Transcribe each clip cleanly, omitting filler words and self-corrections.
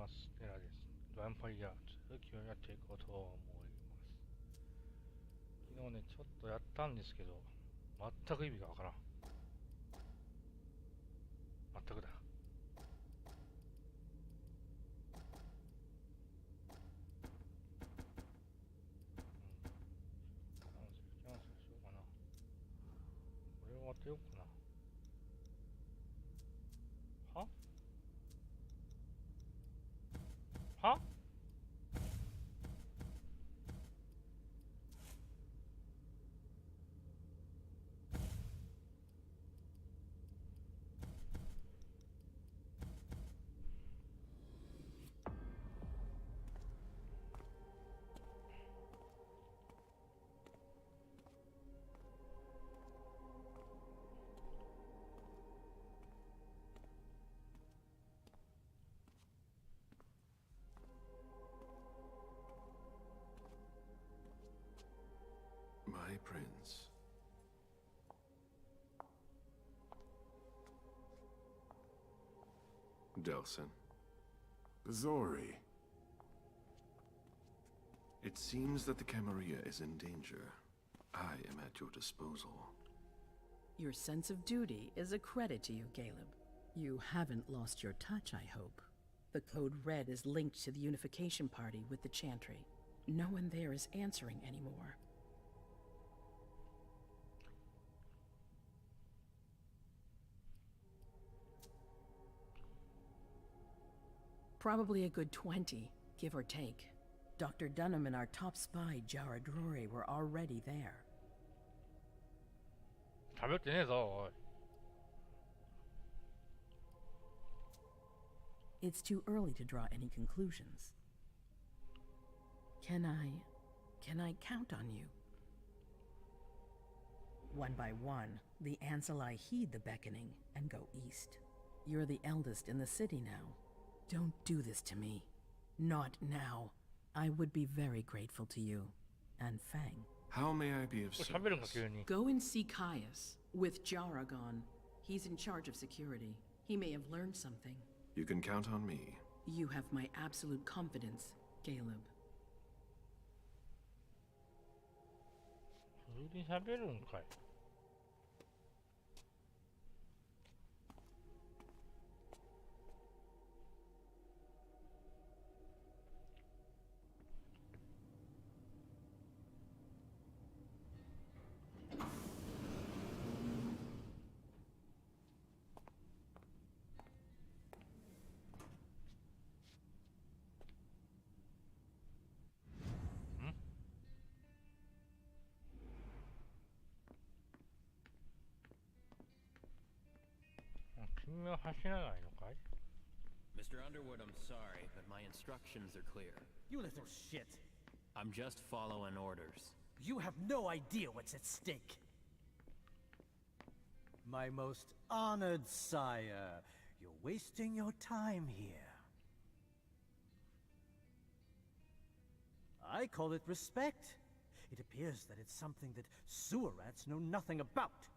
ます。エラです。ヴァンパイア続きをやっていこうと思います。昨日ね、ちょっとやったんですけど、全く意味がわからん。全くだ。キャンセルしようかな。これを当てようかな。ははMy prince. Delson. Zori. It seems that the Camarilla is in danger. I am at your disposal. Your sense of duty is a credit to you, Caleb. You haven't lost your touch, I hope. The code red is linked to the unification party with the Chantry. No one there is answering anymore. Probably a good 20, give or take. Dr. Dunham and our top spy, Jared Rory, were already there. 喋ってねえぞ、おい。It's too early to draw any conclusions. Can I count on you? One by one, the Anseli heed the beckoning and go east. You're the eldest in the city now. Don't do this to me. Not now. I would be very grateful to you. And Fang. How may I be of これ喋るんか、 service? 急に。Go and see Caius, with Jara gone. He's in charge of security. He may have learned something. You can count on me. You have my absolute confidence, Caleb. 普通に喋るんかい。君は走らないのかい？ Mr. Underwood, I'm sorry, but my instructions are clear. You little shit. I'm just following orders. You have no idea what's at stake. My most honored sire, you're wasting your time here. I call it respect. It appears that it's something that sewer rats know nothing about.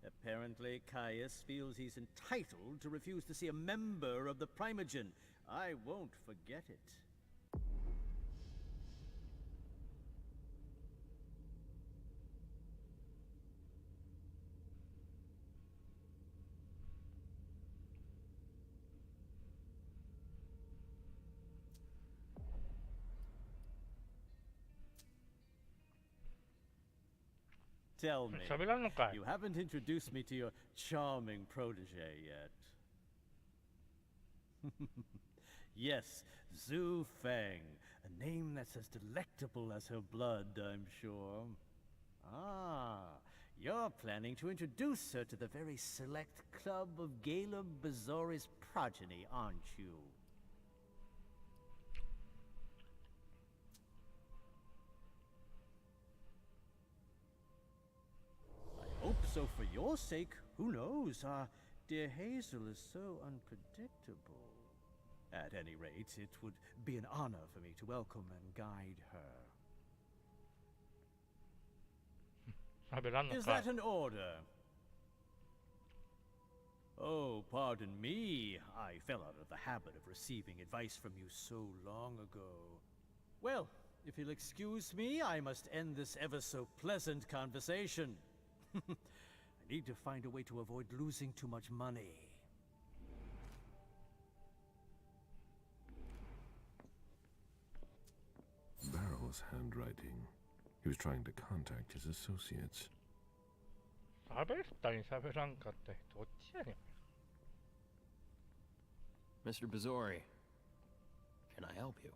Apparently, Caius feels he's entitled to refuse to see a member of the Primogen. I won't forget it. Tell me, 喋らんのかい？ you haven't introduced me to your charming protege yet. Yes, Zhu Feng, a name that's as delectable as her blood, I'm sure. Ah, you're planning to introduce her to the very select club of Caleb Bazori's progeny, aren't you? Hope so for your sake. Who knows? Our dear Hazel is so unpredictable. At any rate, it would be an honor for me to welcome and guide her. 喋らんの Is かい？ that an order? Oh, pardon me. I fell out of the habit of receiving advice from you so long ago. Well, if you'll excuse me, I must end this ever so pleasant conversation. I need to find a way to avoid losing too much money. Barrow's handwriting. He was trying to contact his associates. 喋ったり喋らんかったりどっちやねん。 Mr. Bazori, can I help you?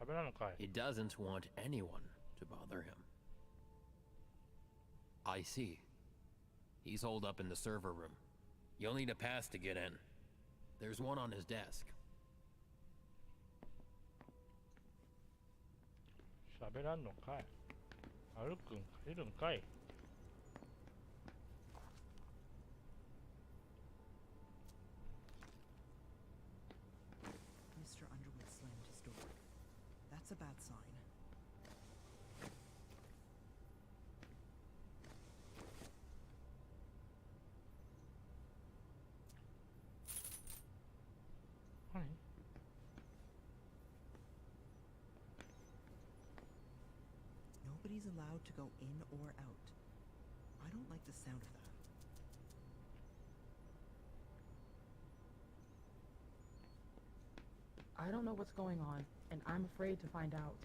喋らんのかい。 He doesn't want anyone to bother him. I see. He's holed up in the server room. You'll need a pass to get in. There's one on his desk. 喋らんのかい。歩くんかいるんかい。 Mr. Underwood slammed his door. That's a bad sign. Nobody's allowed to go in or out. I don't like the sound of that. I don't know what's going on, and I'm afraid to find out.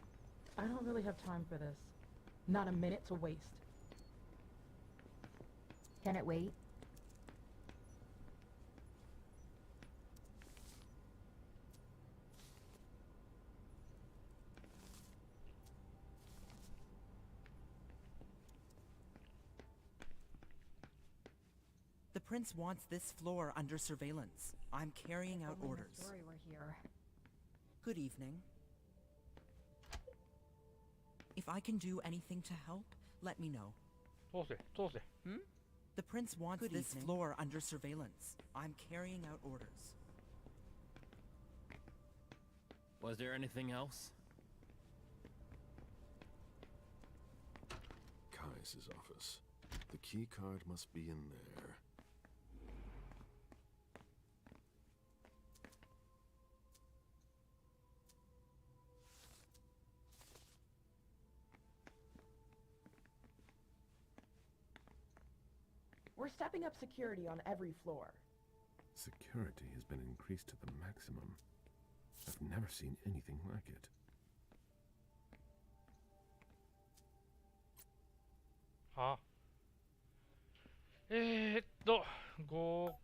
I don't really have time for this. Not a minute to waste. Can it wait? The prince wants this floor under surveillance. I'm carrying out Only orders. Miss Dory were here. Good evening. If I can do anything to help, let me know. 通せ通せ。 The prince wants this floor under surveillance. I'm carrying out orders. Was there anything else? Kai's office. The key card must be in there. We're stepping up security on every floor. Security has been increased to the maximum. I've never seen anything like it. はご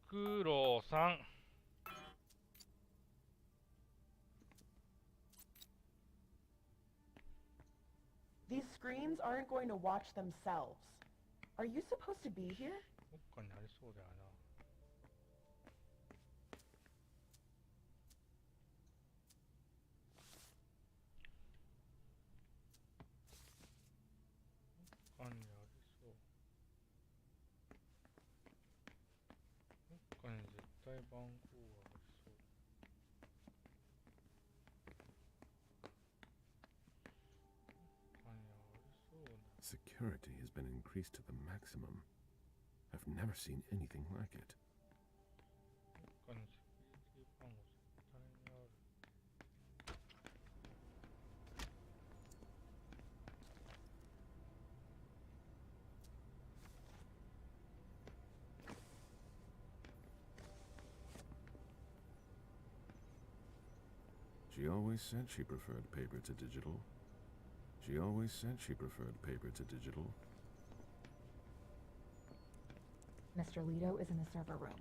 苦労さん。 These screens aren't going to watch themselves. Are you supposed to be here? どっかにありそうだよな。 どっかにありそう。どっかに絶対番号がありそう。どっかにありそうだ。 Security has been increased to the maximum. I've never seen anything like it. どっかにセキュリティ番号絶対にある。 She always said she preferred paper to digital. She always said she preferred paper to digital. Mr. Leto is in the server room.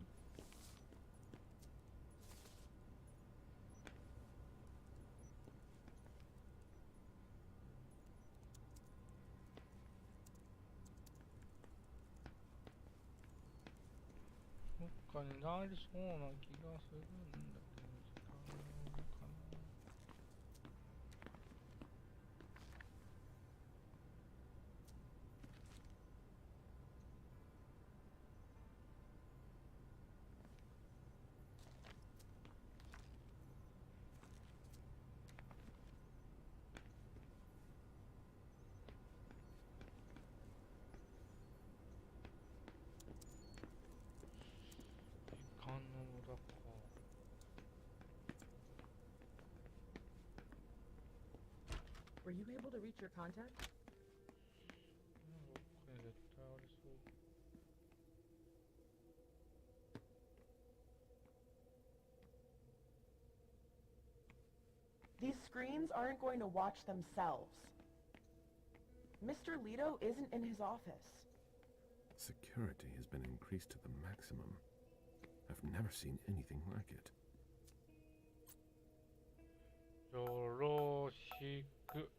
どっかになりそうな気がするんだけど、時間ないかな。 She you able to reach your contact? これ絶対ありそう。These screens aren't going to watch themselves. Mr. Leto isn't in his office. Security has been increased to the maximum. I've never seen anything like it. よろしく。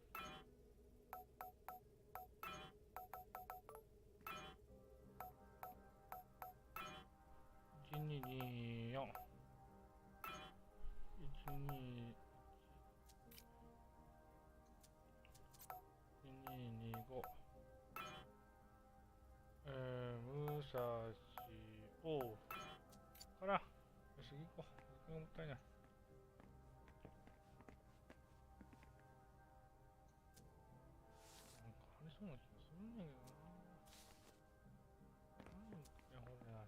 1224。1225。武蔵をからよし行こう。時間がもったいない。なんかありそうな気がするんだけどな。何やほれない。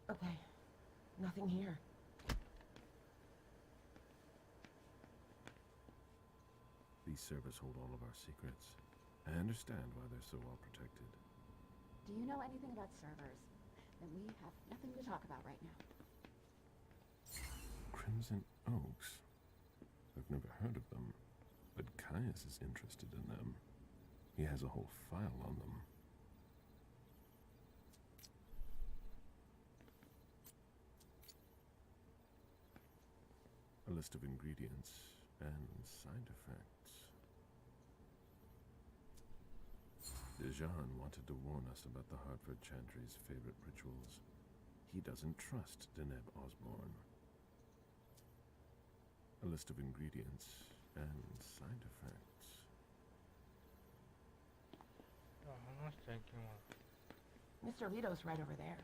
Okay, nothing here. These servers hold all of our secrets. I understand why they're so well protected. Do you know anything about servers? Then we have nothing to talk about right now. Crimson Oaks. I've never heard of them, but Caius is interested in them. He has a whole file on them. A list of ingredients and side effects. Dejan wanted to warn us about the Hartford Chantry's favorite rituals. He doesn't trust Deneb Osborne. A list of ingredients and side effects. 話しちゃいけない。 Mr. Leto's right over there.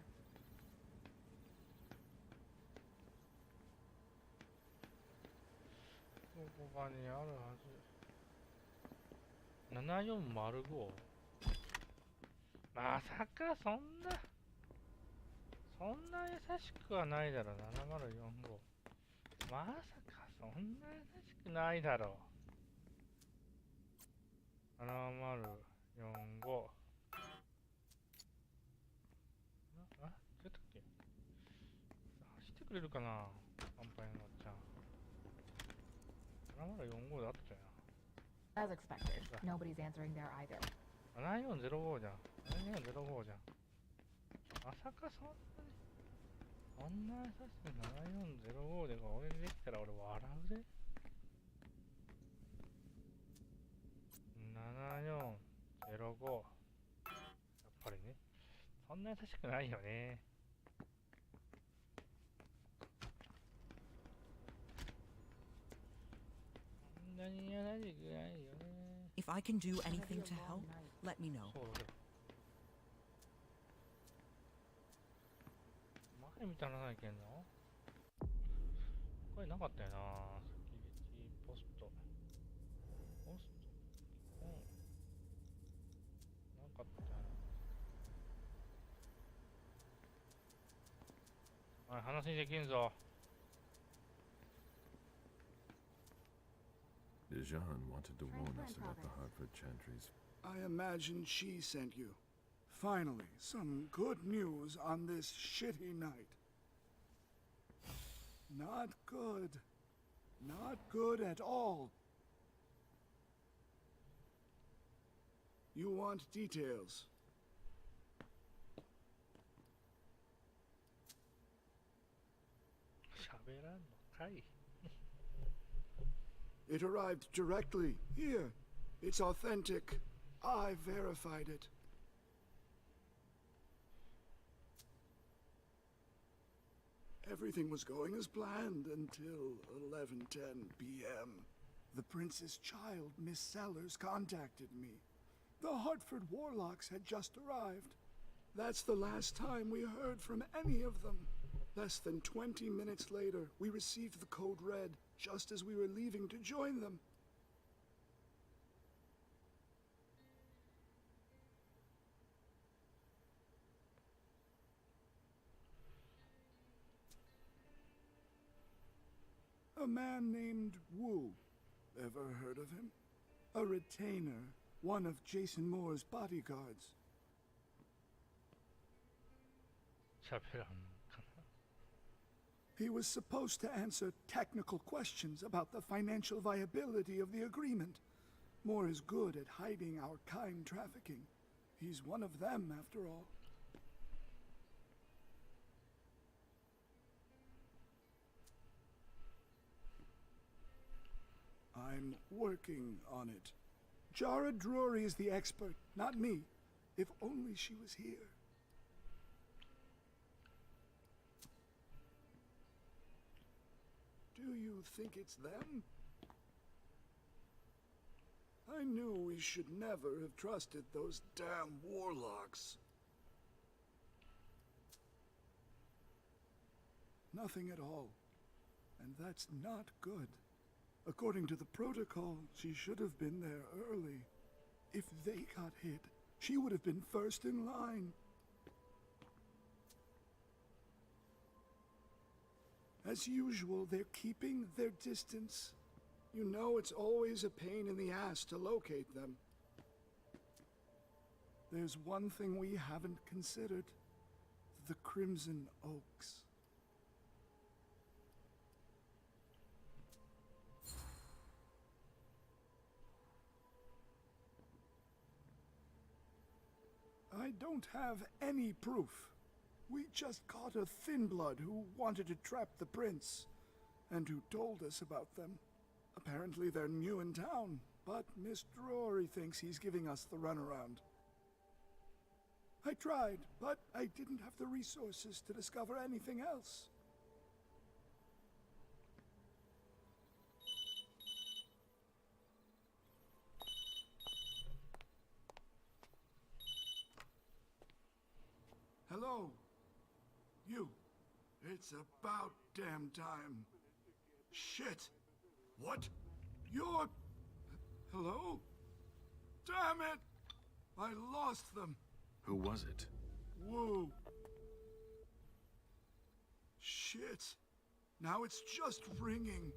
どこかにあるはず。7405。まさかそんな優しくはないだろう。7045。まさかそんな優しくないだろう。7045。あ、違ったっけ？走ってくれるかな、乾杯のおっちゃん。7045であったよ As expected, nobody's answering there either. な。7405じゃん。7405じゃん。まさかそんな優しく7405で俺にできたら俺笑うぜ。7405。やっぱりね。そんな優しくないよね。そんなに優しくないよね。 If I can do anything to help, let me know. そうだけど。前見たらないけんの？これなかったよな。ポスト。うん。なかったよな。はい、話にできんぞ。Dejan wanted to warn us about the Hartford Chantry's. I imagine she sent you. Finally, some good news on this shitty night. Not good. Not good at all. You want details. It arrived directly here. It's authentic. I verified it. Everything was going as planned until 11:10 p.m. The prince's child, Miss Sellers, contacted me. The Hartford Warlocks had just arrived. That's the last time we heard from any of them. Less than 20 minutes later, we received the code red, just as we were leaving to join them. A man named Wu. Ever heard of him? A retainer, one of Jason Moore's bodyguards. 잡혀가 안 가나? He was supposed to answer technical questions about the financial viability of the agreement. Moore is good at hiding our kind trafficking. He's one of them, after all. I'm working on it. Jara Drury is the expert, not me. If only she was here. Do you think it's them? I knew we should never have trusted those damn warlocks. Nothing at all. And that's not good. According to the protocol, she should have been there early. If they got hit, she would have been first in line. As usual, they're keeping their distance. You know it's always a pain in the ass to locate them. There's one thing we haven't considered. The Crimson Oaks. I don't have any proof. We just caught a thin blood who wanted to trap the prince, and who told us about them. Apparently they're new in town, but Miss Drury thinks he's giving us the runaround. I tried, but I didn't have the resources to discover anything else. Hello? You. It's about damn time. Shit! What? You're... Hello? Damn it! I lost them. Who was it? Woo. Shit. Now it's just ringing.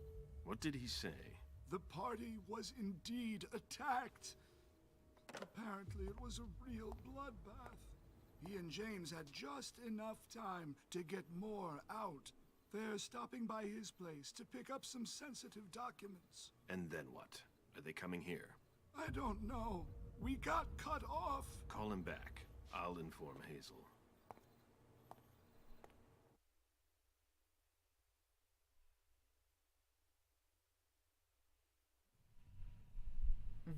What did he say? The party was indeed attacked. Apparently it was a real bloodbath. He and James had just enough time to get more out. They're stopping by his place to pick up some sensitive documents. And then what? Are they coming here? I don't know. We got cut off. Call him back. I'll inform Hazel.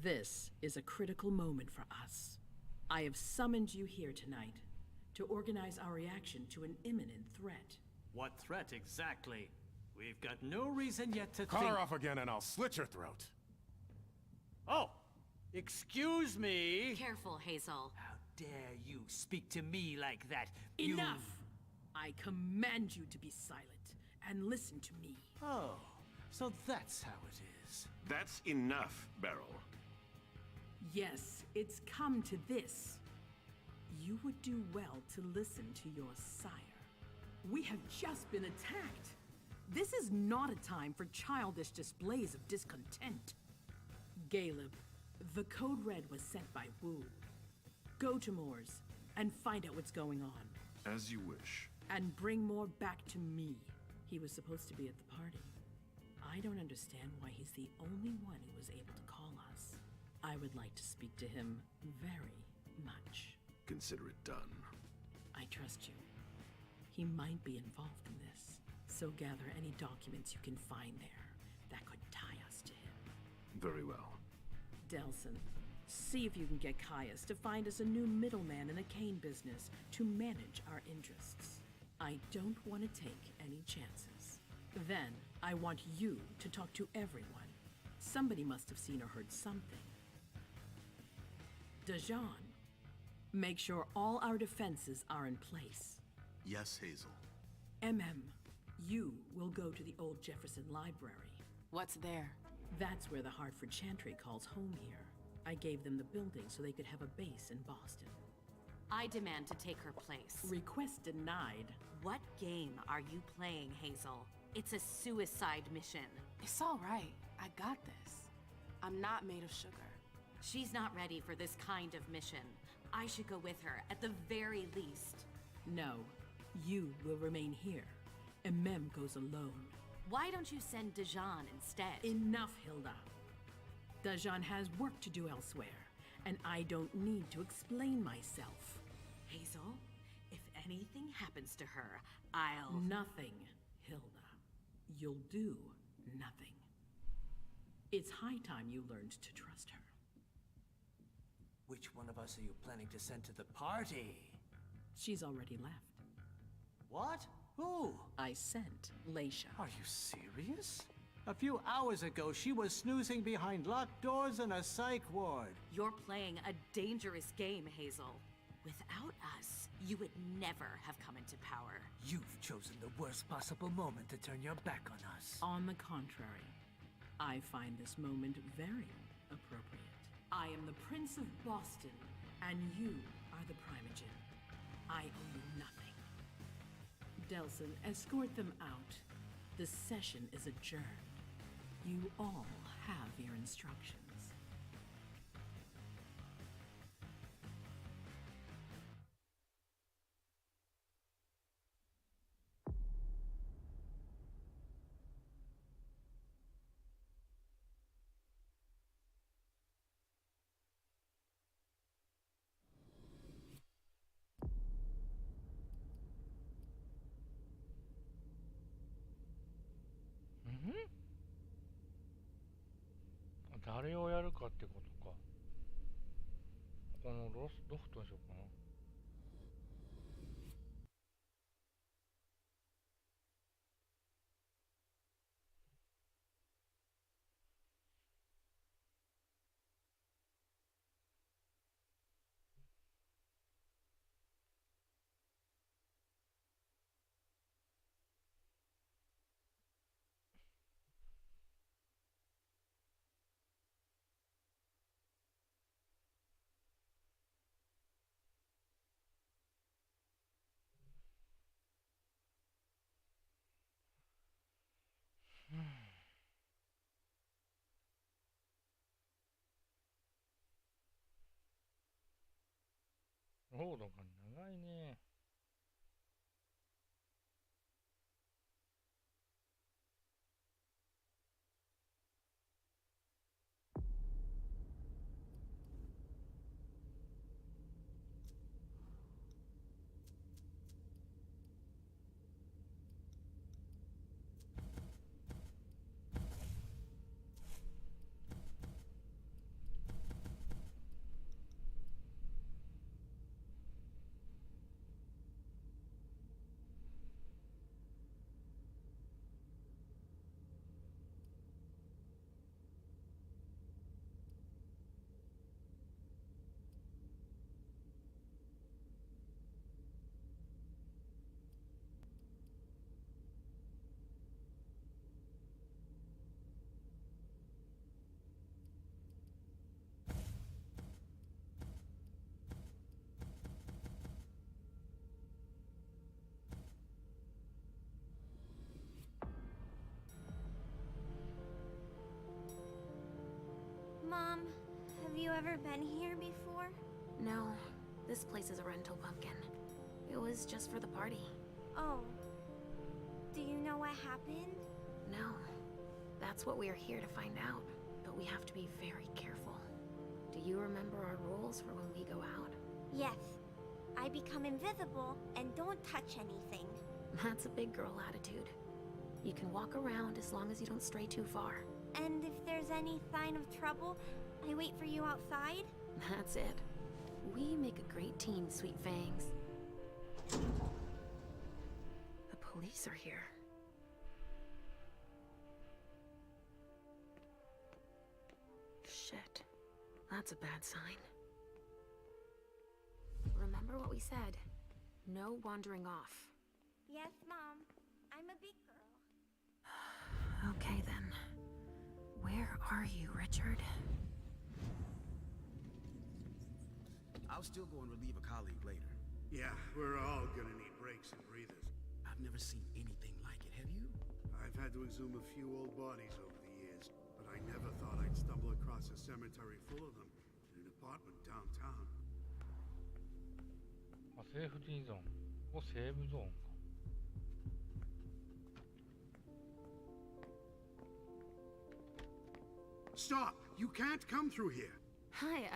This is a critical moment for us. I have summoned you here tonight to organize our reaction to an imminent threat. What threat exactly? We've got no reason yet to Cut think... her off again and I'll slit your throat. Oh! Excuse me! Careful, Hazel. How dare you speak to me like that? Enough! I command you to be silent and listen to me. Oh, so that's how it is. That's enough, Beryl. Yes, it's come to this. You would do well to listen to your sire. We have just been attacked. This is not a time for childish displays of discontent. Caleb, the code red was sent by Wu. Go to Moore's and find out what's going on. As you wish. And bring Moore back to me. He was supposed to be at the party. I don't understand why he's the only one who was able to call us. I would like to speak to him very much. Consider it done. I trust you. He might be involved in this, so gather any documents you can find there that could tie us to him. Very well. Delson, see if you can get Caius to find us a new middleman in the cane business to manage our interests. I don't want to take any chances. Then, I want you to talk to everyone. Somebody must have seen or heard something. Dejan, make sure all our defenses are in place. Yes, Hazel. You will go to the old Jefferson Library. What's there? That's where the Hartford Chantry calls home here. I gave them the building so they could have a base in Boston. I demand to take her place. Request denied. What game are you playing, Hazel? It's a suicide mission. It's all right. I got this. I'm not made of sugar. She's not ready for this kind of mission. I should go with her, at the very least. No, you will remain here. And Mem goes alone. Why don't you send Dijon instead? Enough, Hilda. Dajan has work to do elsewhere, and I don't need to explain myself. Hazel, if anything happens to her, I'll... Nothing, Hilda. You'll do nothing. It's high time you learned to trust her. Which one of us are you planning to send to the party? She's already left. What? Who? I sent Leisha. Are you serious? A few hours ago, she was snoozing behind locked doors in a psych ward. You're playing a dangerous game, Hazel. Without us, you would never have come into power. You've chosen the worst possible moment to turn your back on us. On the contrary, I find this moment very appropriate. I am the Prince of Boston, and you are the Primogen. I owe you nothing. Delson, escort them out. The session is adjourned. You all have your instructions.ん？誰をやるかってことか。このロフトにしようかな。ロードが長いね。Mom, have you ever been here before? No, this place is a rental pumpkin. It was just for the party. Oh. Do you know what happened? No. That's what we are here to find out. But we have to be very careful. Do you remember our rules for when we go out? Yes. I become invisible and don't touch anything. That's a big girl attitude. You can walk around as long as you don't stray too far. And if there's any sign of trouble, I wait for you outside? That's it. We make a great team, Sweet Fangs. The police are here. Shit. That's a bad sign. Remember what we said. No wandering off. Yes, Mom. I'm a big girl. Okay, then. Where are you, Richard? I'll still go and relieve a colleague later. Yeah, we're all gonna need breaks and breathers. I've never seen anything like it, have you? I I've had to exhume a few old bodies over the years, but I never thought I'd stumble across a cemetery full of them in an apartment downtown. あ、セーフティーゾーン。ここセーブゾーンか。Stop! You can't come through here! Hi,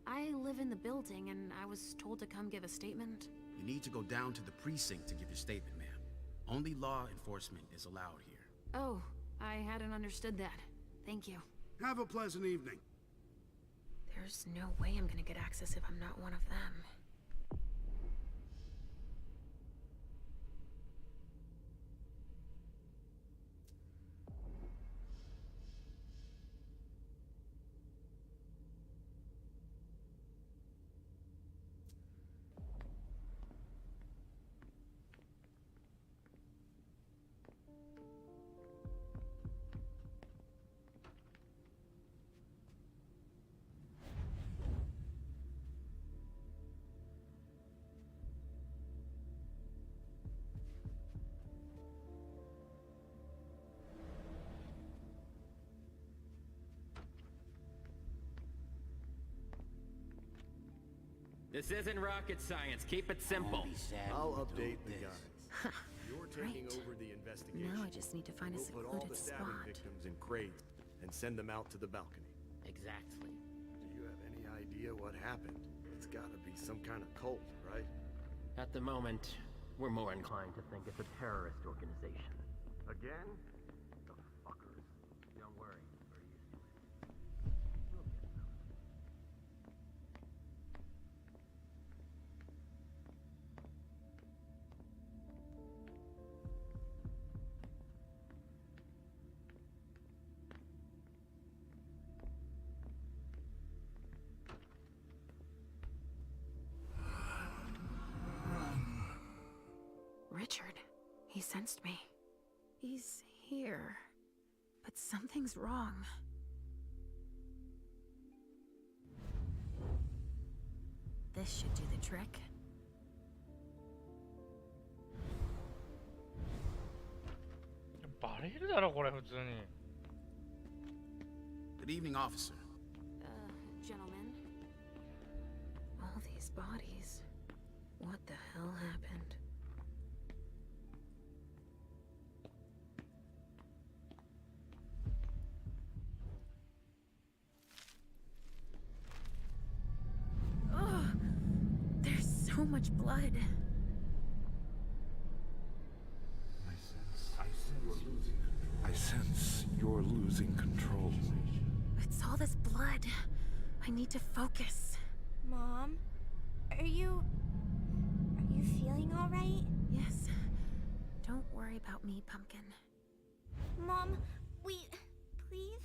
I live in the building and I was told to come give a statement. You need to go down to the precinct to give your statement, ma'am. Only law enforcement is allowed here. Oh, I hadn't understood that. Thank you. Have a pleasant evening. There's no way I'm gonna get access if I'm not one of them. This isn't rocket science. Keep it simple. I'll update the guys. You're taking Great. over the investigation. Now I just need to find a We'll put all secluded the stabbing spot. victims in crates and send them out to the balcony. Exactly. Do you have any idea what happened? It's gotta be some kind of cult, right? At the moment, we're more inclined to think it's a terrorist organization. Again? The fuckers. Don't worry. We're used to it. We'll get them. Richard, he sensed me. He's here. But something's wrong. This should do the trick. Good Good evening, officer. Gentlemen. All these bodies. What the hell happened? Ugh! There's so much blood. I sense you're losing control. It's all this blood. I need to focus. Mom? Are you feeling alright? Yes. Don't worry about me, Pumpkin. Mom, wait, please?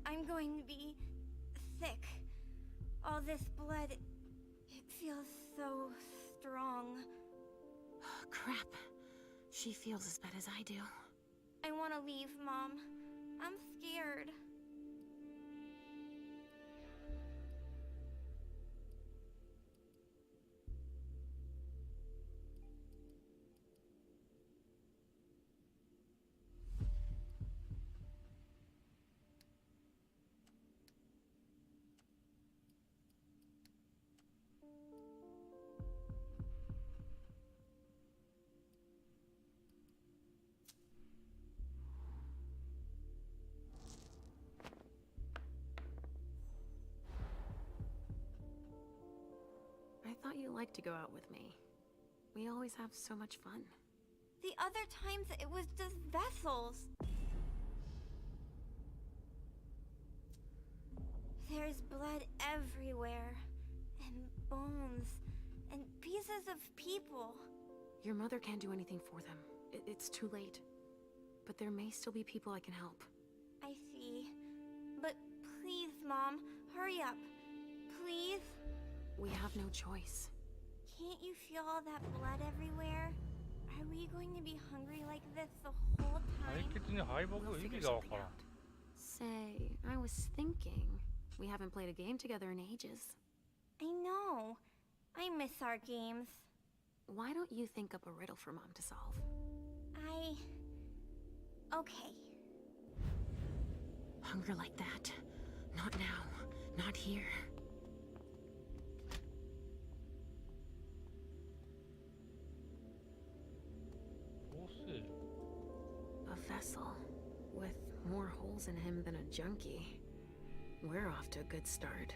I'm going to be sick. All this blood, it feels so strong. Crap. She feels as bad as I do. I want to leave, Mom. I'm scared. I thought you liked to go out with me. We always have so much fun. The other times it was just vessels. There's blood everywhere. And bones. And pieces of people. Your mother can't do anything for them. It's too late. But there may still be people I can help. I see. But please, Mom, hurry up. Please? We have no choice. Can't you feel all that blood everywhere? Are we going to be hungry like this the whole time? 対決に敗北 We'll 意 figure 味がわ something からん。 out. Say, I was thinking. We haven't played a game together in ages. I know. I miss our games. Why don't you think up a riddle for Mom to solve? Okay. Hunger like that. Not now. Not here. A vessel with more holes in him than a junkie. We're off to a good start.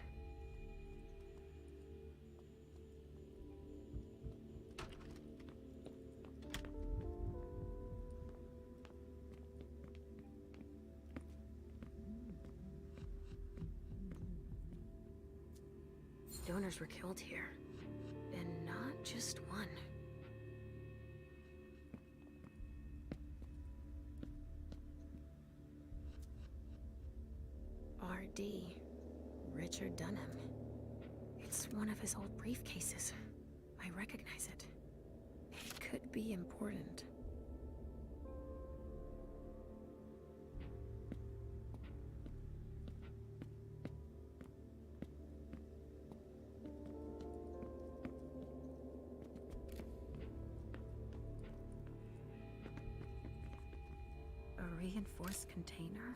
Donors were killed here, and not just one. R.D. Richard Dunham. It's one of his old briefcases. I recognize it. It could be important. A reinforced container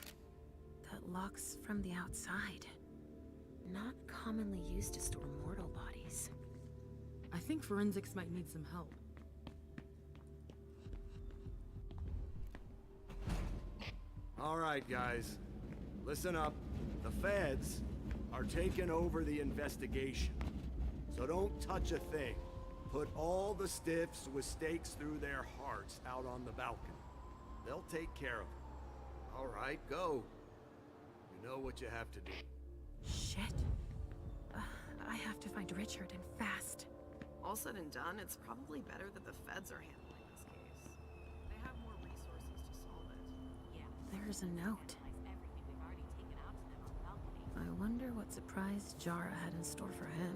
that locks from the outside. Not commonly used to store mortal bodies. I think forensics might need some help. All right, guys. Listen up. The feds are taking over the investigation. So don't touch a thing. Put all the stiffs with stakes through their hearts out on the balcony. They'll take care of it. All right, go. You know what you have to do. Shit. I have to find Richard, and fast. All said and done, it's probably better that the feds are handling this case. They have more resources to solve it. Yeah. There's a note. I wonder what surprise Jara had in store for him.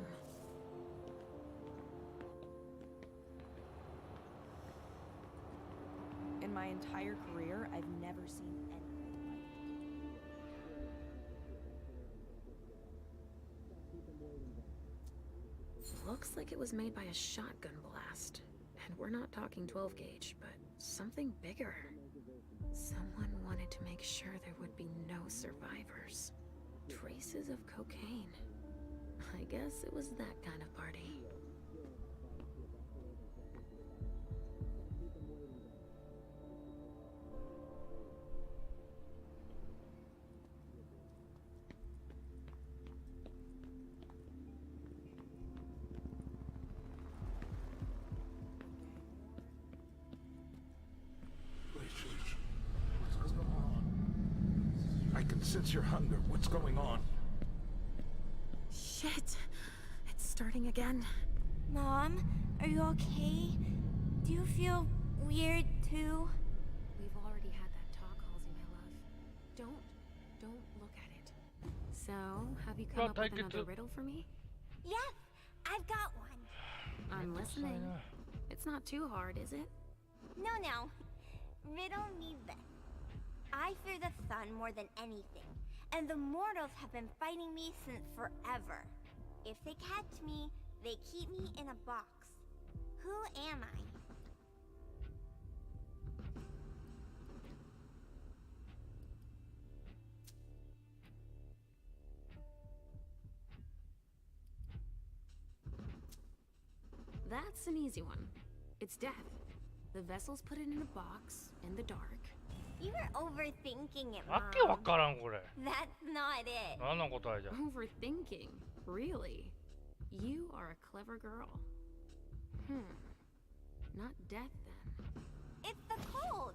In my entire career, I've never seen anything like it. Looks like it was made by a shotgun blast. And we're not talking 12 gauge, but something bigger. Someone wanted to make sure there would be no survivors. Traces of cocaine. I guess it was that kind of party. What's going on? I can sense your hunger. What's going on? Shit! It's starting again. Mom, are you okay? Do you feel weird too? We've already had that talk, Halsey, my love. Don't look at it. So, have you come up with another riddle for me? Yes, I've got one. I'm listening. It's not too hard, is it? No. Riddle me this. I fear the sun more than anything, and the mortals have been fighting me since forever. If they catch me, they keep me in a box. Who am I? That's an easy one. It's death. The vessels put it in a box, in the dark. You were overthinking it, Mom. わけわからんこれ。 That's not it. 何の答えじゃ。 Overthinking? Really? You are a clever girl. Not death then. It's the cold.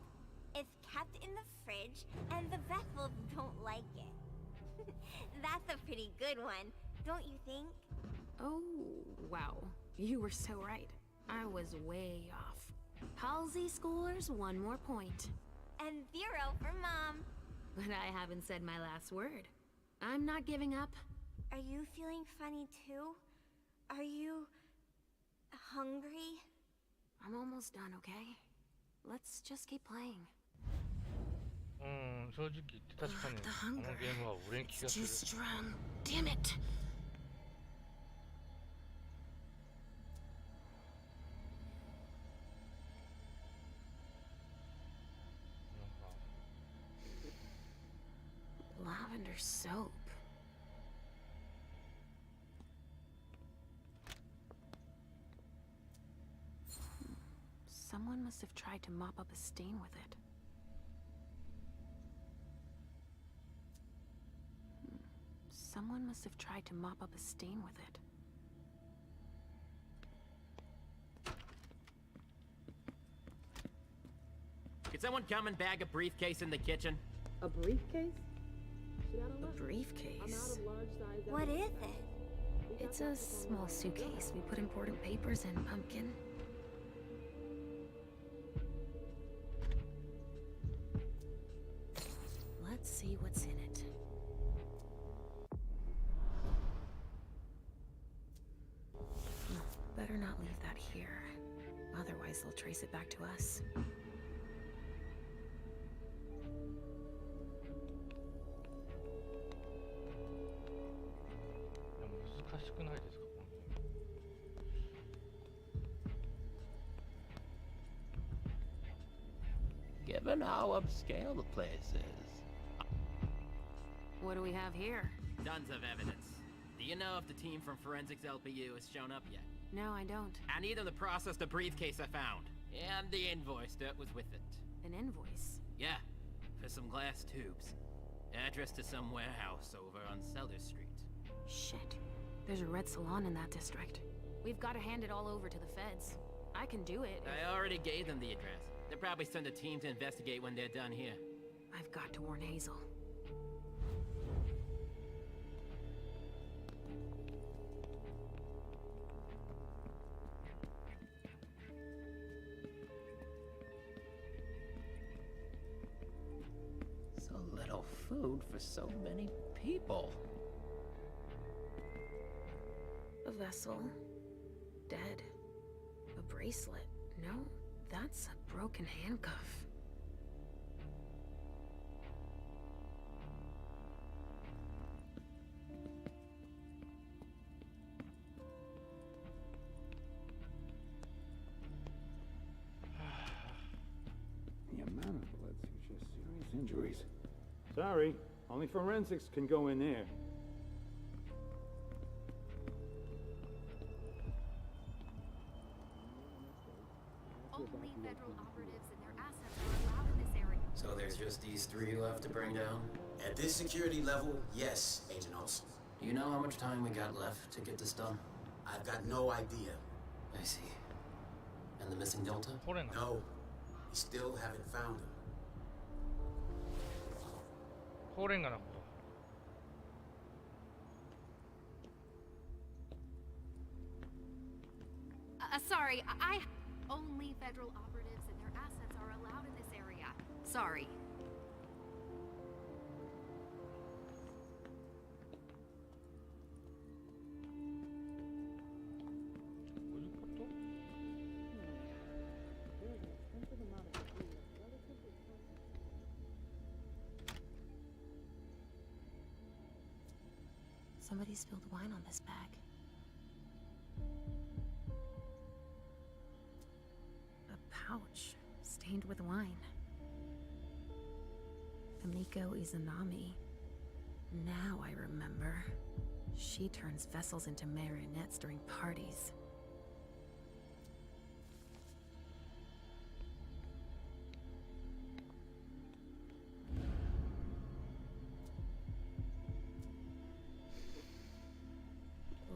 It's kept in the fridge, and the vessels don't like it. That's a pretty good one, don't you think? Oh, wow. You were so right. I was way off. Halsey scores 1 more point. And 0 for Mom. But I haven't said my last word. I'm not giving up. Are you feeling funny too? Are you hungry? I'm almost done, okay? Let's just keep playing. 正直言って確かに The この hunger. ゲームは俺に気 It's がす too る。 strong. Damn it. なんか Lavender soap. Someone must have tried to mop up a stain with it. Someone must have tried to mop up a stain with it. Could someone come and bag a briefcase in the kitchen? A briefcase? A briefcase? What is it? It's a small suitcase. We put important papers in, Pumpkin. Let's see what's in it. Better not leave that here. Otherwise, they'll trace it back to us. Given how upscale the place is. What do we have here? Tons of evidence. Do you know if the team from Forensics LPU has shown up yet? No, I don't. I need them to process the briefcase I found. And the invoice that was with it. An invoice? Yeah, for some glass tubes. Address to some warehouse over on Cellar Street. Shit. There's a red salon in that district. We've got to hand it all over to the feds. I can do it. I already gave them the address. They'll probably send a team to investigate when they're done here. I've got to warn Hazel. So little food for so many people. A vessel. Dead. A bracelet. No, that's a broken handcuff. The amount of blood suggests serious injuries. Sorry, only forensics can go in there. Only federal operatives and their assets are allowed in this area. So there's just these three left to bring down? At this security level, yes, Agent Olsen. Do you know how much time we got left to get this done? I've got no idea. I see. And the missing Delta? No. We still haven't found him. ホーレンがな。 Sorry, Only federal operatives and their assets are allowed in this area. Sorry. Somebody spilled wine on this bag. Pouch, stained with wine. Amiko Izanami. Now I remember. She turns vessels into marionettes during parties.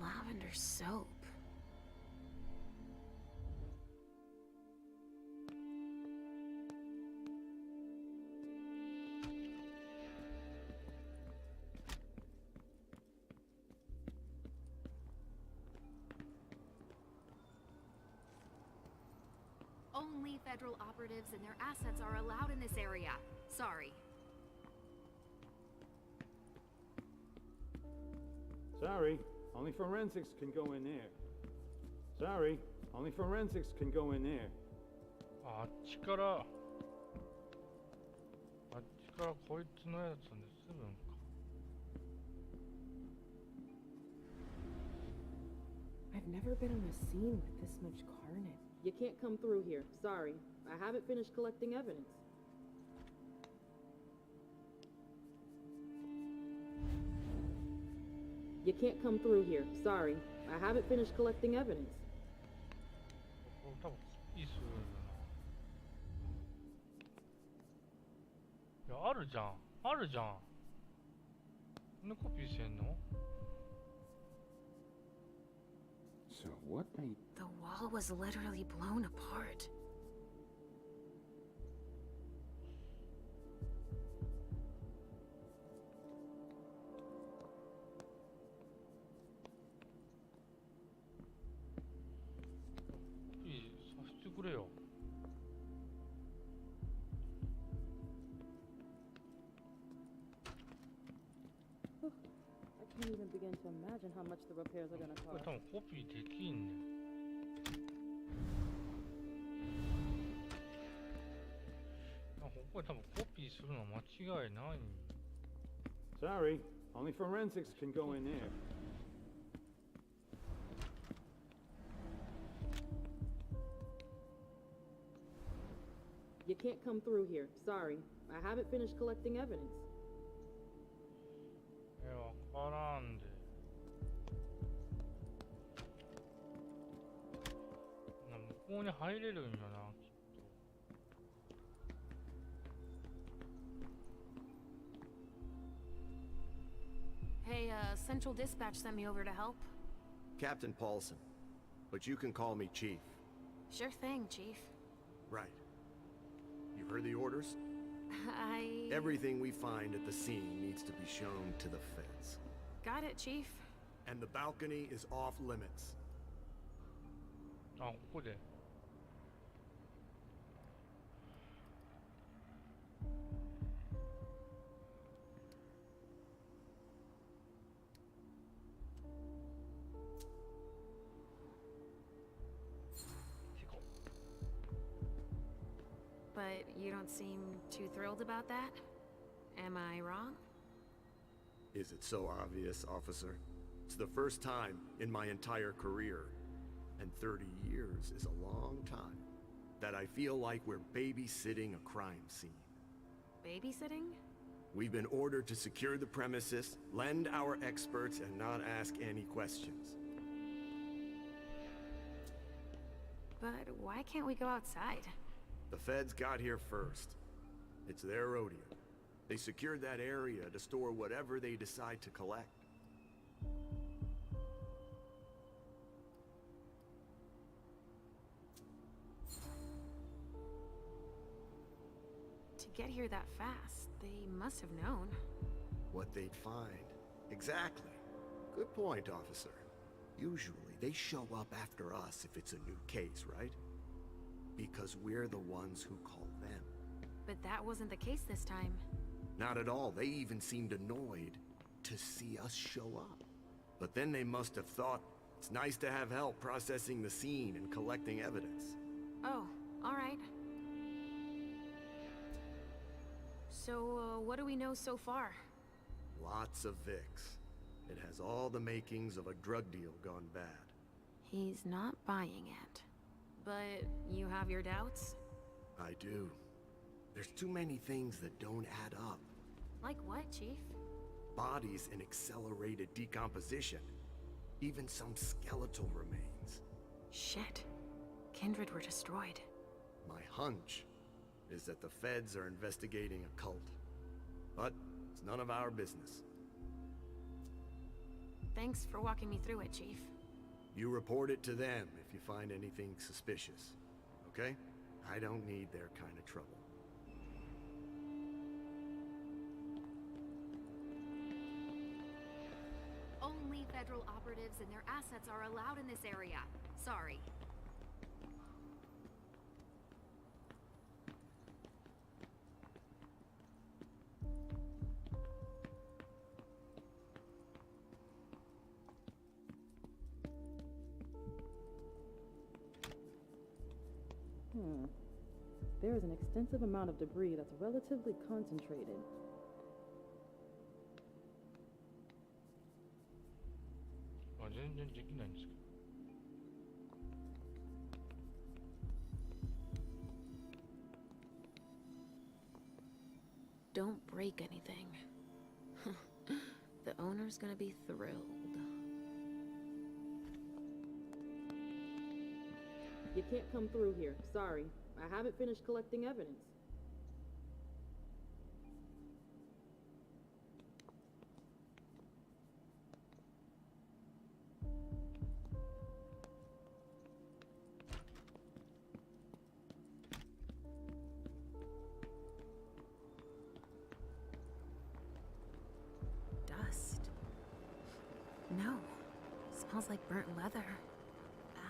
Lavender soap. Only federal operatives and their assets are allowed in this area. Sorry. Sorry, only forensics can go in there. Sorry, only forensics can go in there. あっちからこいつのやつ盗むんか。I've never been on a scene with this much carnage. You can't come through here. Sorry. I haven't finished collecting evidence. You can't come through here. Sorry. I haven't finished collecting evidence. これ多分コピーするんだな。いや、あるじゃん。あるじゃん。なんでコピーしてんの？ So what they... The wall was literally blown apart. I can't even begin to imagine how much the repairs are gonna これ cost. 多分コピーできんねん。ここで多分コピーするの間違いない。 Sorry, only forensics can go in there. You can't come through here. Sorry. I haven't finished collecting evidence. わからんで。向こうに入れるんよな、きっと。 Hey, Central Dispatch sent me over to help. Captain Paulson, but you can call me Chief. Sure thing, Chief. Right. You heard the orders? I... Everything we find at the scene needs to be shown to the feds. Got it, Chief. And the balcony is off limits. あ、ここで。 But you don't seem too thrilled about that? Am I wrong? Is it so obvious, officer? It's the first time in my entire career, and 30 years is a long time, that I feel like we're babysitting a crime scene. Babysitting? We've been ordered to secure the premises, lend our experts, and not ask any questions. But why can't we go outside? The feds got here first. It's their rodeo. They secured that area to store whatever they decide to collect. To get here that fast, they must have known. What they'd find. Exactly. Good point, officer. Usually, they show up after us if it's a new case, right? Because we're the ones who call them. But that wasn't the case this time. Not at all. They even seemed annoyed to see us show up. But then they must have thought it's nice to have help processing the scene and collecting evidence. Oh, all right. So, what do we know so far? Lots of Vicks. It has all the makings of a drug deal gone bad. He's not buying it. But you have your doubts? I do. There's too many things that don't add up. Like what, Chief? Bodies in accelerated decomposition. Even some skeletal remains. Shit. Kindred were destroyed. My hunch is that the feds are investigating a cult. But it's none of our business. Thanks for walking me through it, Chief. You report it to them if you find anything suspicious. Okay? I don't need their kind of trouble. Only federal operatives and their assets are allowed in this area. Sorry. There is an extensive amount of debris that's relatively concentrated. Don't break anything. The owner's gonna be thrilled. You can't come through here. Sorry. I haven't finished collecting evidence. Dust. No. Smells like burnt leather.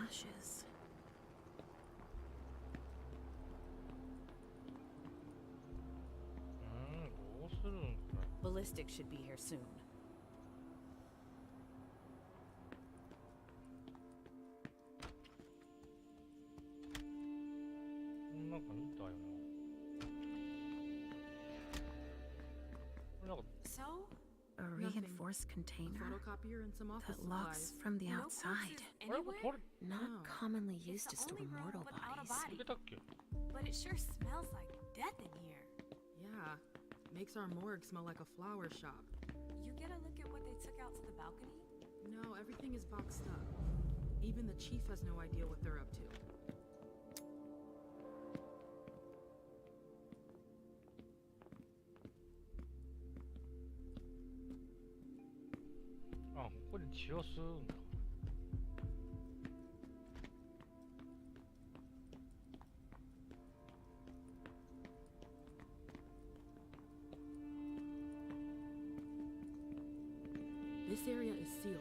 Ashes. Ballistics should be here soon. So? A reinforced container Photocopier and some office that locks supplies. from the outside. Anywhere? Not commonly used to store Only room mortal without a bodies. body. But it sure smells like death in here. Yeah. Makes our morgue smell like a flower shop. You get a look at what they took out to the balcony? No, everything is boxed up. Even the chief has no idea what they're up to. Ah, ここで血を吸うんだ。This area is sealed.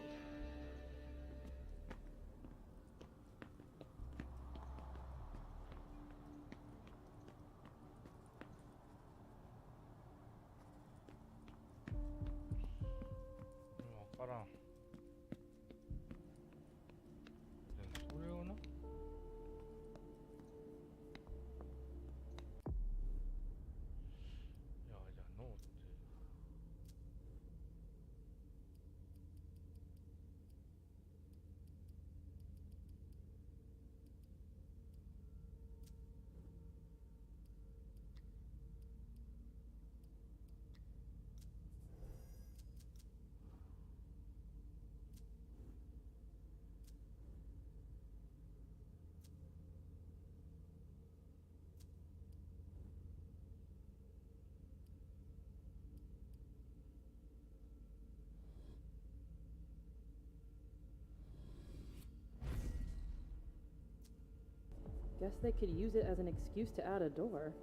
Guess they could use it as an excuse to add a door.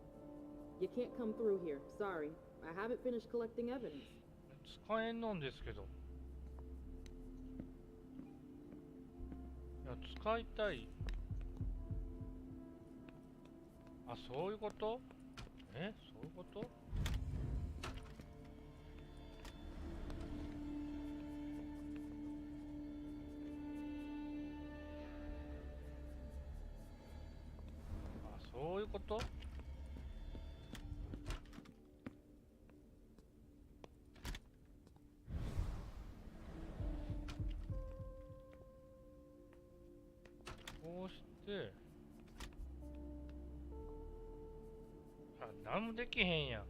You can't come through here. Sorry. I haven't finished collecting evidence. 使えんのんですけど。いや、使いたい。あ、そういうこと？そういうこと？そういうこと？こうして何もできへんやん。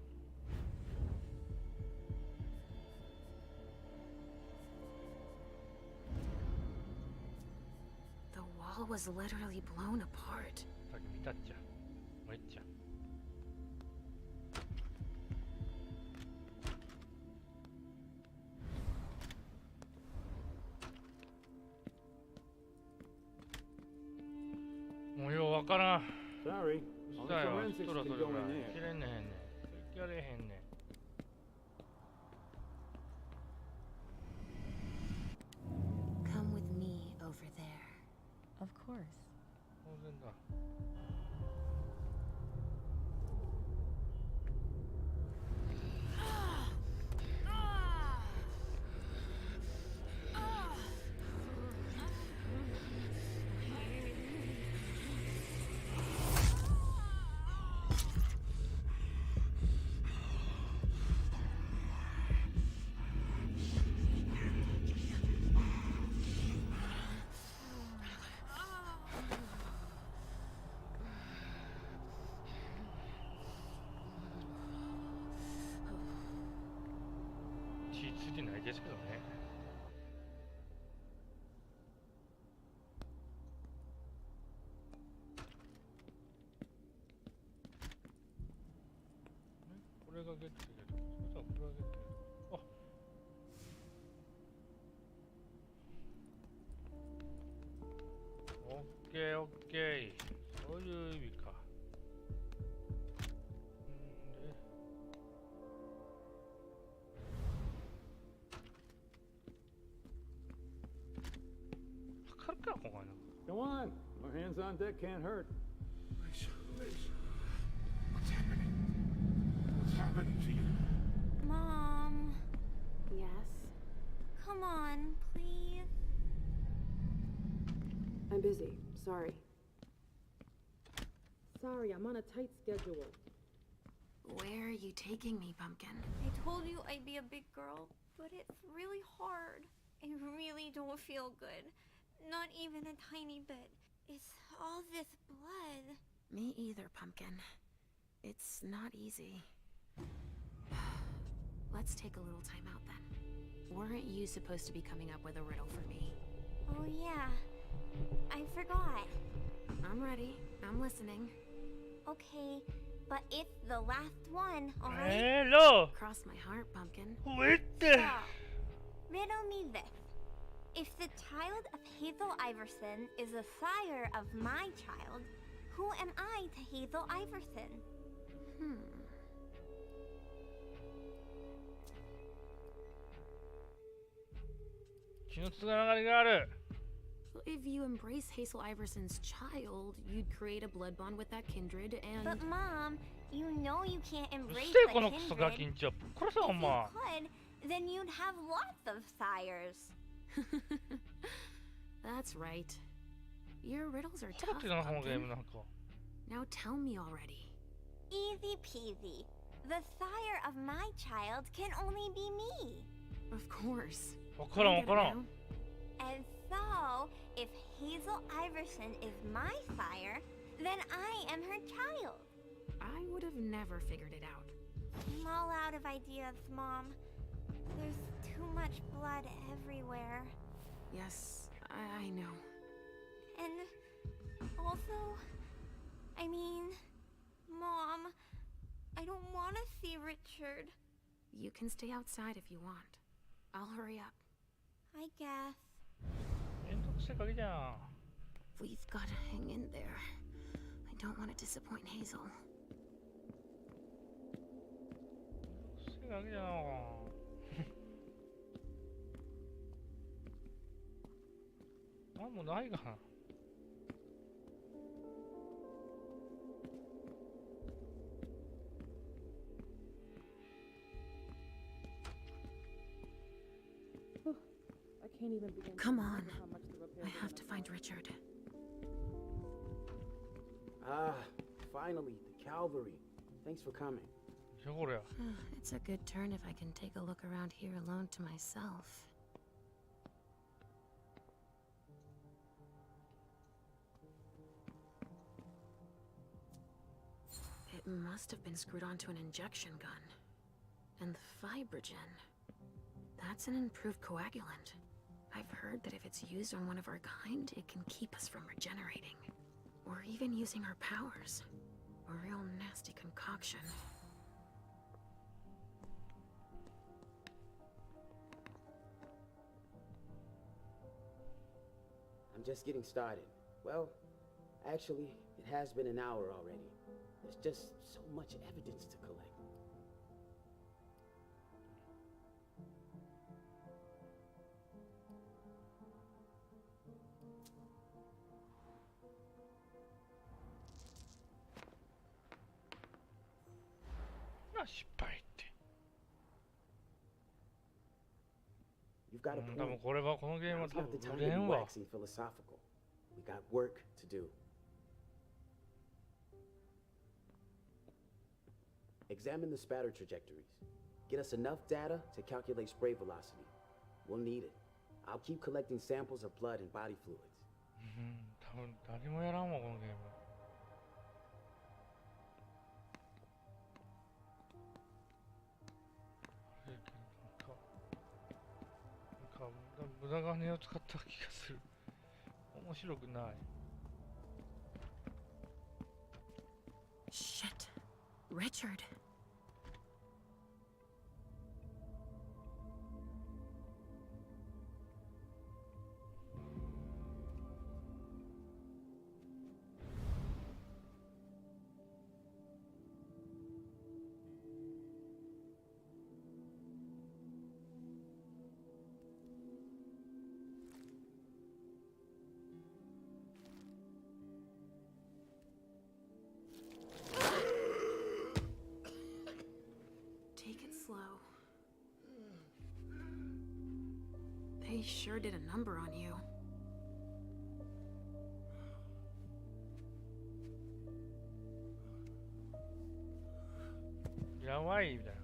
The wall was literally blown apart. さっき見たっちゃ。めっちゃ。もうようわからん。Sorry. う Only るさいわ。 forensics そろそ can ろ go ぐら in い。 there. 切れんねへんねん。切られへんねん。Come with me over there. Of course. 当然だ。ですけどね。これがゲットできる。そしたらこれがゲットできる。あ、オッケーオッケー。そういう意味か。で、測るか、ここに。Go on. More hands on deck can't hurt. What's happening? What's happening to you? Mom, Yes? come on, please. I'm busy. Sorry. Sorry, I'm on a tight schedule. Where are you taking me, Pumpkin? I told you I'd be a big girl, but it's really hard. I really don't feel good. Not even a tiny bit. It's all this blood. Me either, Pumpkin. It's not easy. Let's take a little time out then. Weren't you supposed to be coming up with a riddle for me? Oh yeah, I forgot. I'm ready. I'm listening. Okay, but it's the last one, alright? Hello! Cross my heart, Pumpkin. What the? So, riddle me this. If the child of Hazel Iverson is the sire of my child, who am I to Hazel Iverson? 血のつながりがある。 If you embrace Hazel Iverson's child, you'd create a blood bond with that kindred and... But Mom, you know you can't うっ embrace せえ the このクソガキ kindred. ンチョ。殺せお If you 前。 could, then you'd have lots of sires. That's right. Your riddles are これっ tough, ていうのこのゲーム Pumpkin. なんか。 Now tell me already. Easy peasy. The sire of my child can only be me. Of course. わからんわからん。 And so, if Hazel Iverson is my sire, then I am her child. I would have never figured it out. I'm all out of ideas, Mom. There's too much blood everywhere. Yes, I know. And also, I mean, Mom, I don't want to see Richard. You can stay outside if you want. I'll hurry up. I guess. めんどくせえ鍵じゃん。 We've got to hang in there. I don't want to disappoint Hazel. めんどくせえ鍵じゃん。なんもないがな。 I can't even begin. Come to on. remember how much the repairs I have to find Richard. Ah, finally, the cavalry. Thanks for coming. じゃこりゃ。 It's a good turn if I can take a look around here alone to myself. It must have been screwed onto an injection gun. And the fibrogen. That's an improved coagulant. I've heard that if it's used on one of our kind, it can keep us from regenerating. Or even using our powers. A real nasty concoction. I'm just getting started. Well, actually, it has been an hour already. There's just so much evidence to collect. You've got a 多 point. 分これはこのゲームは Now's 多 not 分 the time 売 to れ be んわ。 waxing philosophical. We got work to do. Examine the spatter trajectories. Get us enough data to calculate spray velocity. We'll need it. I'll keep collecting samples of blood and body fluids. 多分誰もやらんわこのゲーム。 こ無駄金を使った気がする。面白くない。Shit. Richard. Take it slow. They sure did a number on you. Yabaiみたいな。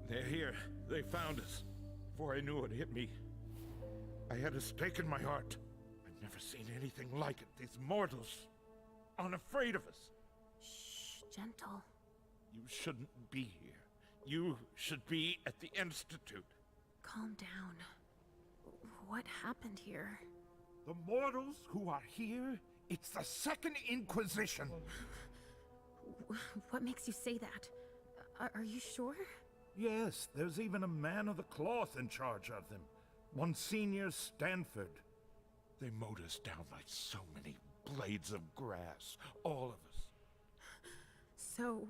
They're here. They found us. Before I knew it hit me, I had a stake in my heart. I've never seen anything like it. These mortals, unafraid of us. Shh, gentle. You shouldn't be here. You should be at the Institute. Calm down. What happened here? The mortals who are here, it's the Second Inquisition. What makes you say that? Are you sure? Yes, there's even a man of the cloth in charge of them. Monsignor Stanford. They mowed us down like so many blades of grass, all of us. So,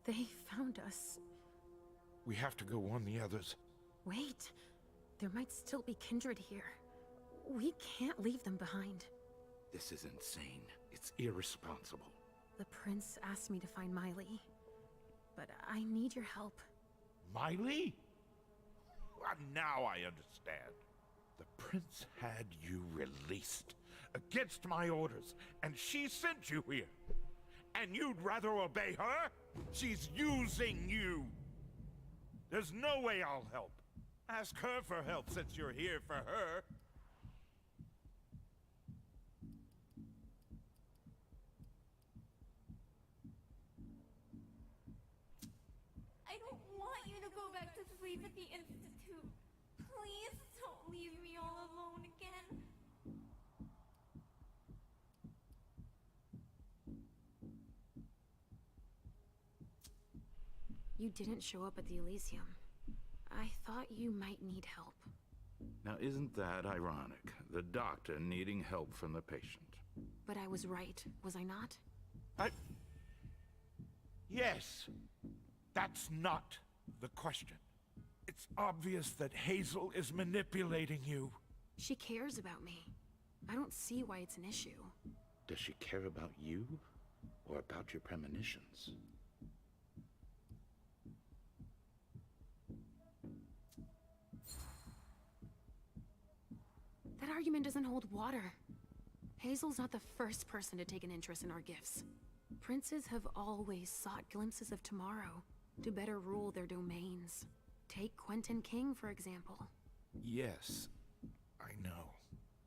they found us. We have to go warn the others. Wait, there might still be kindred here. We can't leave them behind. This is insane. It's irresponsible. The prince asked me to find Miley, but I need your help. Miley? Well, now I understand. The prince had you released against my orders, and she sent you here. And you'd rather obey her? She's using you. There's no way I'll help. Ask her for help since you're here for her. I don't want you to go back to sleep at the Institute. Please don't leave me all alone again. You didn't show up at the Elysium. I thought you might need help. Now, isn't that ironic? The doctor needing help from the patient. But I was right, was I not? Yes. That's not the question. It's obvious that Hazel is manipulating you. She cares about me. I don't see why it's an issue. Does she care about you? Or about your premonitions? That argument doesn't hold water. Hazel's not the first person to take an interest in our gifts. Princes have always sought glimpses of tomorrow to better rule their domains. Take Quentin King, for example. Yes, I know.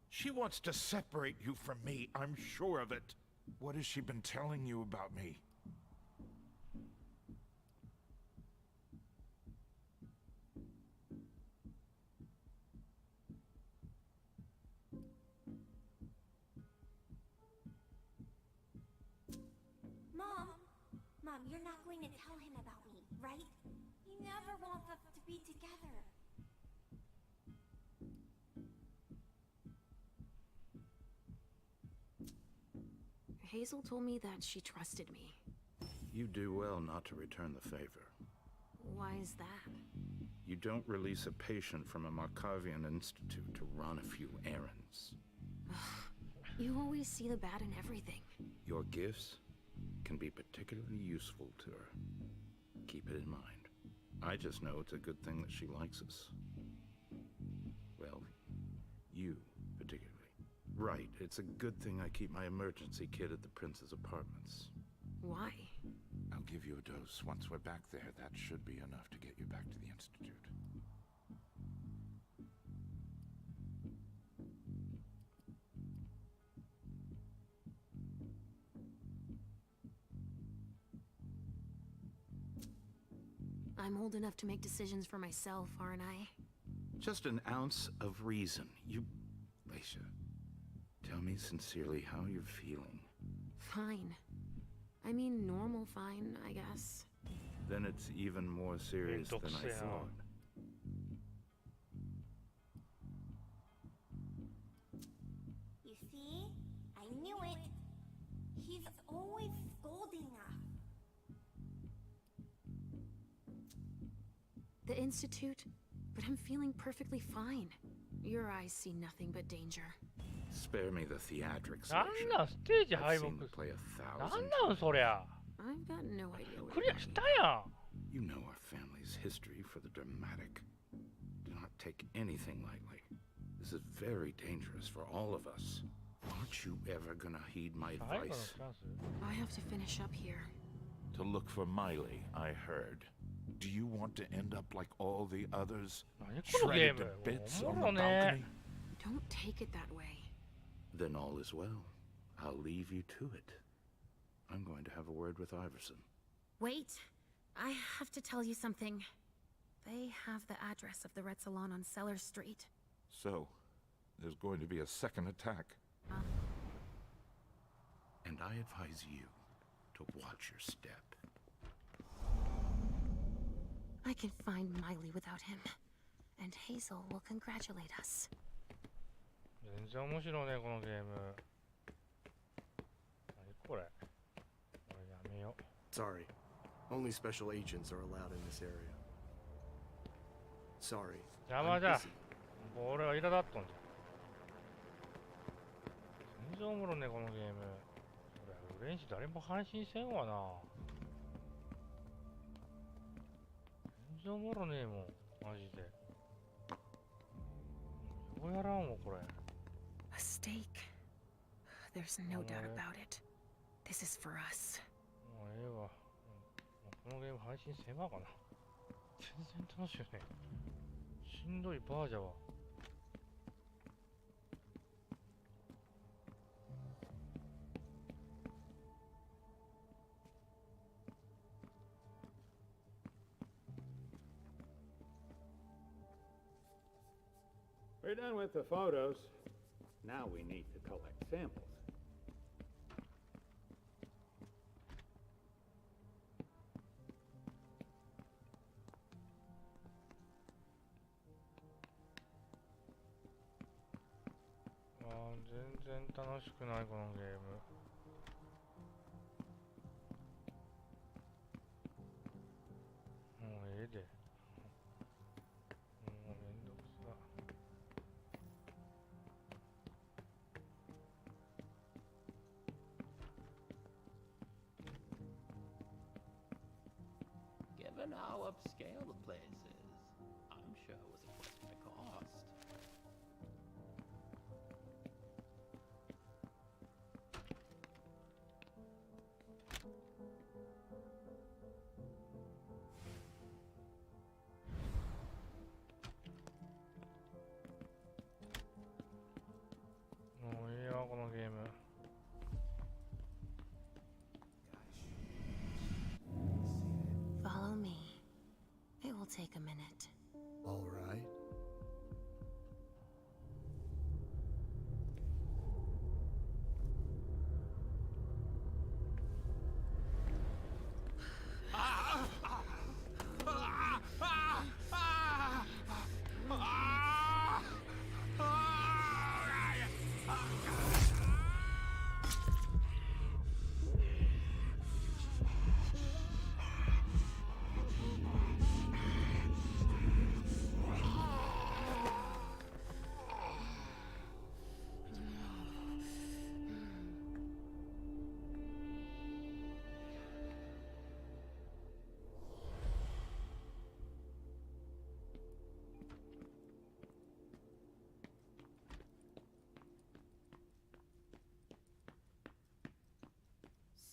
She wants to separate you from me, I'm sure of it. What has she been telling you about me? Mom, you're not going to tell him about me, right? He never wants us to be together. Hazel told me that she trusted me. You do well not to return the favor. Why is that? You don't release a patient from a Markovian institute to run a few errands. You always see the bad in everything. Your gifts can be particularly useful to her. Keep it in mind. I just know it's a good thing that she likes us. Well, you particularly. Right, it's a good thing I keep my emergency kit at the prince's apartments. Why? I'll give you a dose. Once we're back there, that should be enough to get you back to the Institute. I'm old enough to make decisions for myself, aren't I? Just an ounce of reason. You... Leisha, tell me sincerely how you're feeling. Fine. I mean, normal fine, I guess. Then it's even more serious than I thought. You see? I knew it. He's always scolding us. The Institute? But I'm feeling perfectly fine. Your eyes see nothing but danger. Spare me the theatrics. なんなんステージ敗 I've 北 seen the play a なん thousand なんそりゃ I've got no idea what クリアしたやん You know our family's history for the dramatic. Do not take anything lightly. This is very dangerous for all of us. Aren't you ever gonna heed my 最後の advice? チャンス I have to finish up here. To look for Miley, I heard. Do you want to end up like all the others? 何このゲー Shredded to ム bits お on もろ the ね balcony? Don't take it that way. Then all is well. I'll leave you to it. I'm going to have a word with Iverson. Wait. I have to tell you something. They have the address of the Red Salon on Cellar Street. So, there's going to be a second attack. And I advise you to watch your step. I can find Miley without him. And Hazel will congratulate us. 全然面白いねこのゲーム何これこれやめよ Sorry. Only special agents are allowed in this area. Sorry. 邪魔 I'm だ busy. もう俺は苛立っとんじゃ全然おもろいねこのゲームこれ売れんし誰も配信せんわな全然おもろねえもんマジでようやらんわこれ A stake. There's no doubt about it. This is for us. もうええわ、もうこのゲーム配信せまかな全然楽しいよねしんどいバージャーはWe're done with the photos. Now we need to collect samples.全然楽しくないこのゲームもうええでもうめんどくさGiven how upscale the place is, I'm sure it was a question of cost.もういいわこのゲーム Follow me. It will take a minute. All right.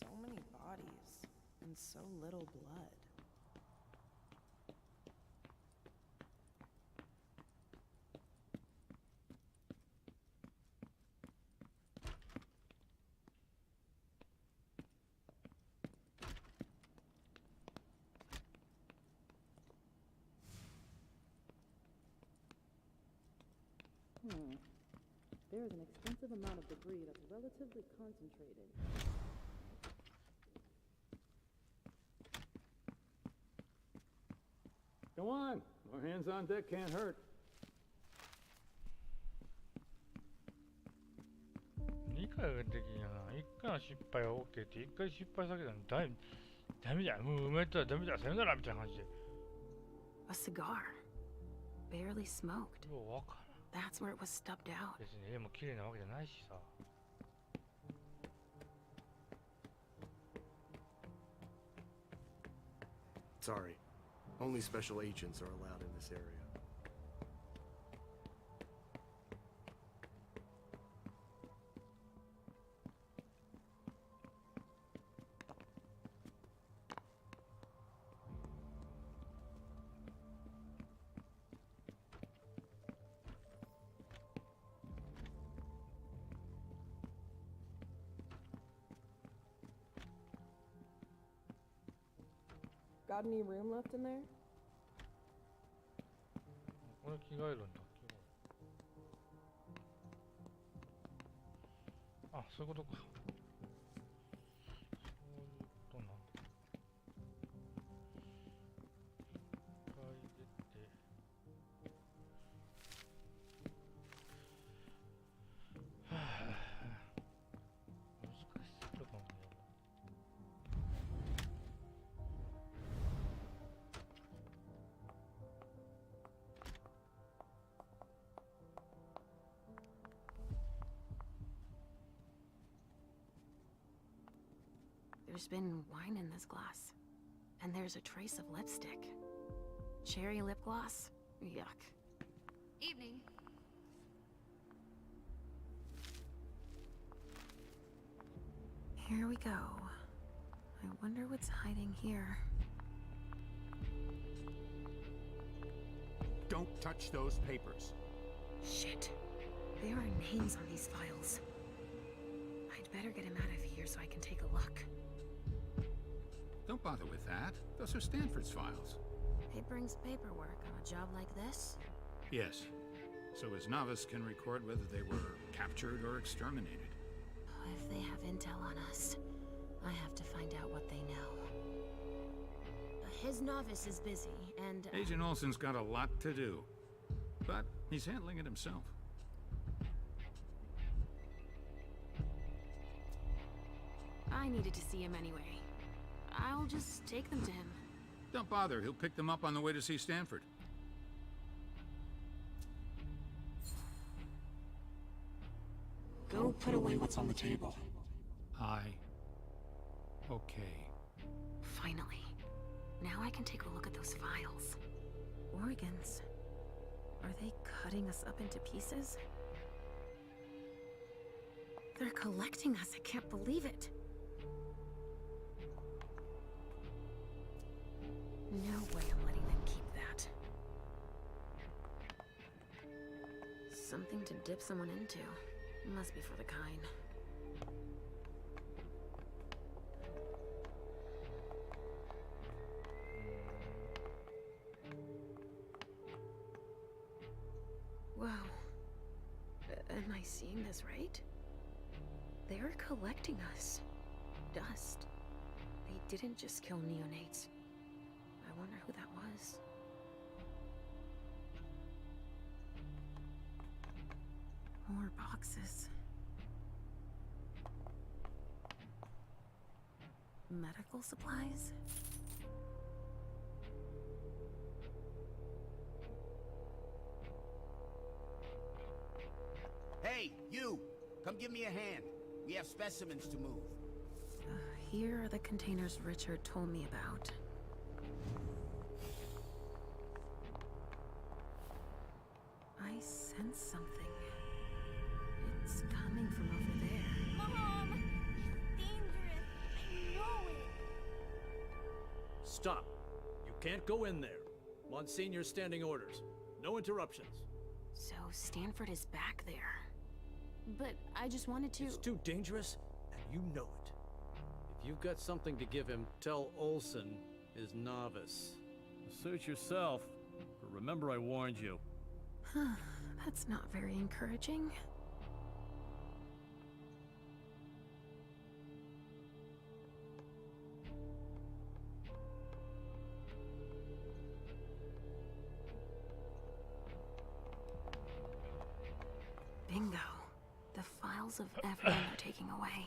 So many bodies and so little blood. there is an extensive amount of debris that's relatively concentrated. Go on. More hands on deck can't hurt. 2回ができんやな。1回の失敗は OK って1回失敗させたのダメだ。もう埋めたらダメだ。さよならみたいな感じで。A cigar. Barely smoked. ようわからん。 That's where it was stubbed out. 別に絵も綺麗なわけじゃないしさ。Sorry. Only special agents are allowed in this area. Got any room left in there? これ着替えるんだ。あ、そういうことか。そういうことな。一回出て。はぁ、難しそうかもね。There's been wine in this glass. And there's a trace of lipstick. Cherry lip gloss? Yuck. Evening. Here we go. I wonder what's hiding here. Don't touch those papers. Shit. There are names on these files. I'd better get him out of here so I can take a look. Don't bother with that. Those are Stanford's files. It brings paperwork on a job like this? Yes. So his novice can record whether they were captured or exterminated. If they have intel on us, I have to find out what they know. His novice is busy, and... Agent Olson's got a lot to do. But he's handling it himself. I needed to see him anyway. I'll just take them to him. Don't bother. He'll pick them up on the way to see Stanford. Go put away what's on the table. Okay. Finally. Now I can take a look at those files. Organs. Are they cutting us up into pieces? They're collecting us. I can't believe it. No way I'm letting them keep that. Something to dip someone into. Must be for the kind. Wow. Am I seeing this right? They're collecting us. Dust. They didn't just kill neonates. I wonder who that was. More boxes. Medical supplies? Hey, you! Come give me a hand. We have specimens to move. Here are the containers Richard told me about. I sense something. It's coming from over there. Mom! It's dangerous. I know it. Stop. You can't go in there. Monsignor's standing orders. No interruptions. So Stanford is back there. But I just wanted to... It's too dangerous, and you know it. If you've got something to give him, tell Olson, his novice. Suit yourself, but remember I warned you. That's not very encouraging. Bingo. The files of everyone they're taking away.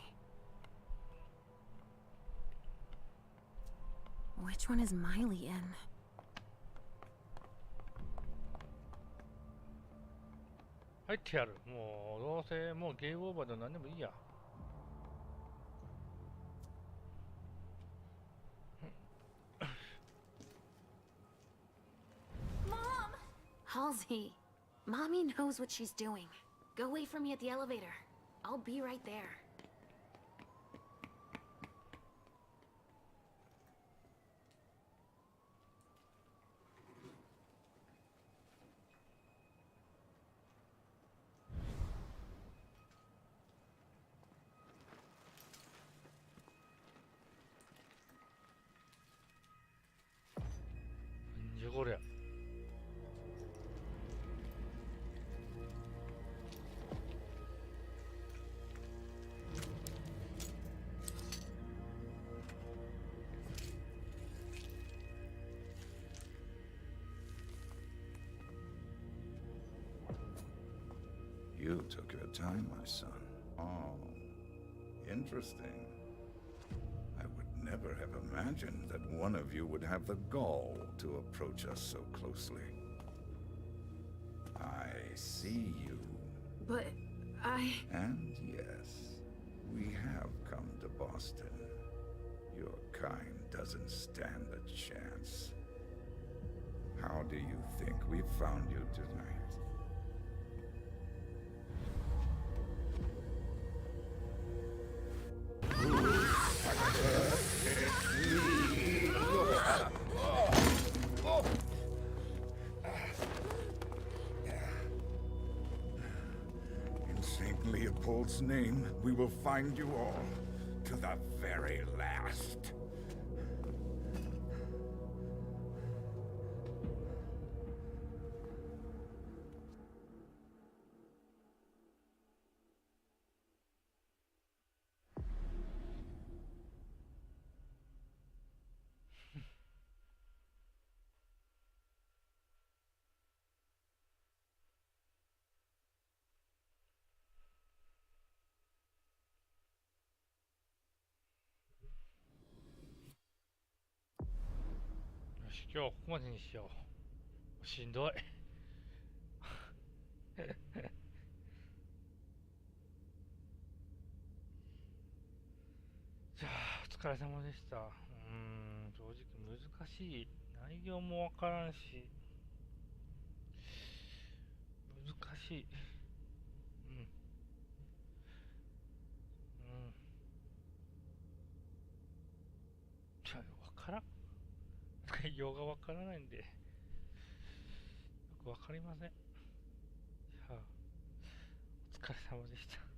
Which one is Miley in? 入ってやる。もうどうせもうゲームオーバーで何でもいいや。Mom! Halsey, Mommy knows what she's doing. Go wait for me at the elevator. I'll be right there. You took your time, my son. Oh, interesting. I would never have imagined that one of you would have the gall to approach us so closely. I see you. But And yes, we have come to Boston. Your kind doesn't stand a chance. How do you think we found you tonight? In St. Leopold's name, we will find you all, to the very last. Yo し、今日はここまでにしよう。しんどい。じゃあ、お疲れ様でした。正直難しい。内容もわからんし、難しい。じゃあ、わからん。内容がわからないんで、よくわかりません。じゃあ、お疲れ様でした。